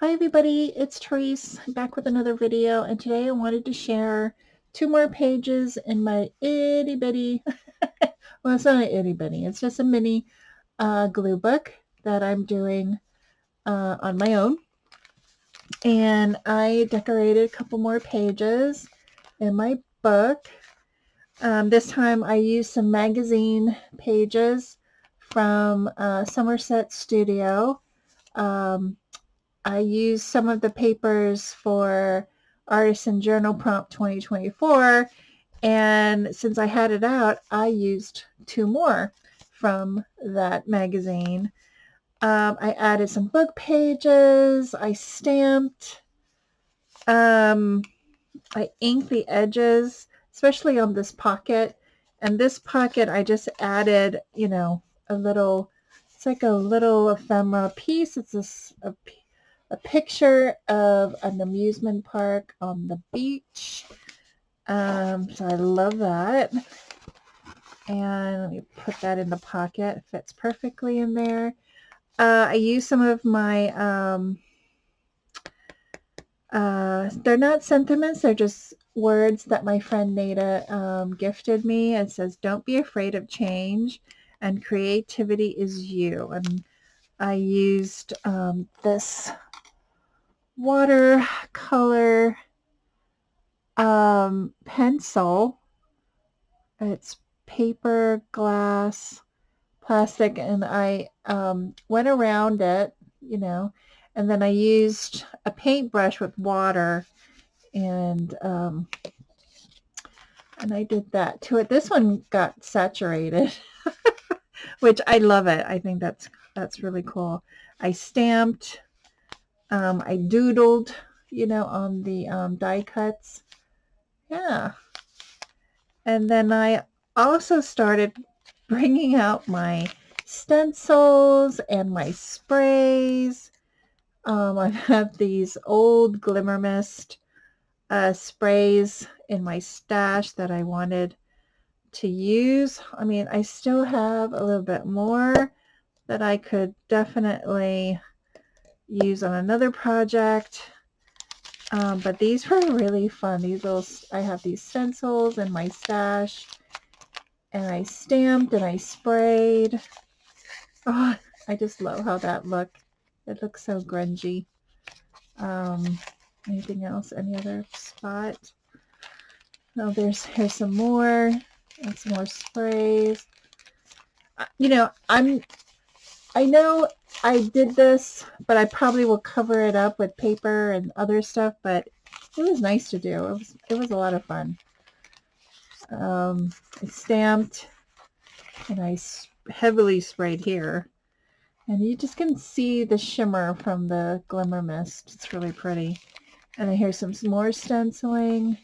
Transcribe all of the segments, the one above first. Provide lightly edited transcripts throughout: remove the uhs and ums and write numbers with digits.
Hi everybody, it's Tereese back with another video, and today I wanted to share two more pages in my itty bitty, well, it's not an itty bitty, it's just a mini glue book that I'm doing on my own. And I decorated a couple more pages in my book. This time I used some magazine pages from Somerset Studio. Um, I used some of the papers for Artisan Journal Prompt 2024, and since I had it out, I used two more from that magazine. I added some book pages, I stamped, I inked the edges, especially on this pocket. And this pocket, I just added, a little, it's like a little ephemera piece. It's a picture of an amusement park on the beach. So I love that. And let me put that in the pocket. It fits perfectly in there. I used some of my, they're not sentiments, they're just words that my friend Nada gifted me. It says, "Don't be afraid of change, and creativity is you." And I used this watercolor pencil. It's paper, glass, plastic, and I went around it, and then I used a paintbrush with water, and I did that to it. This one got saturated, which I love it. I think that's really cool. I stamped, I doodled, on the die cuts. Yeah. And then I also started bringing out my stencils and my sprays. I have these old Glimmer Mist sprays in my stash that I wanted to use. I mean, I still have a little bit more that I could definitely use on another project. But these were really fun. I have these stencils in my stash, and I stamped and I sprayed. Oh, I just love how that looked. It looks so grungy. Anything else? Any other spot? No, here's some more, and some more sprays. I know I did this, but I probably will cover it up with paper and other stuff, but it was nice to do. It was a lot of fun. I stamped, and I heavily sprayed here. And you just can see the shimmer from the Glimmer Mist. It's really pretty. And then here's some more stenciling,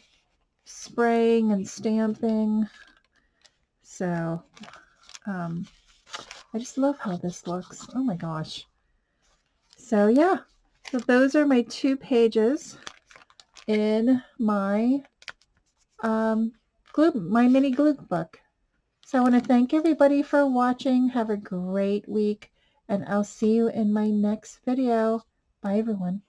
spraying, and stamping. So, I just love how this looks. Oh my gosh. So yeah, so those are my two pages in my my mini glue book. So I want to thank everybody for watching. Have a great week, and I'll see you in my next video. Bye everyone.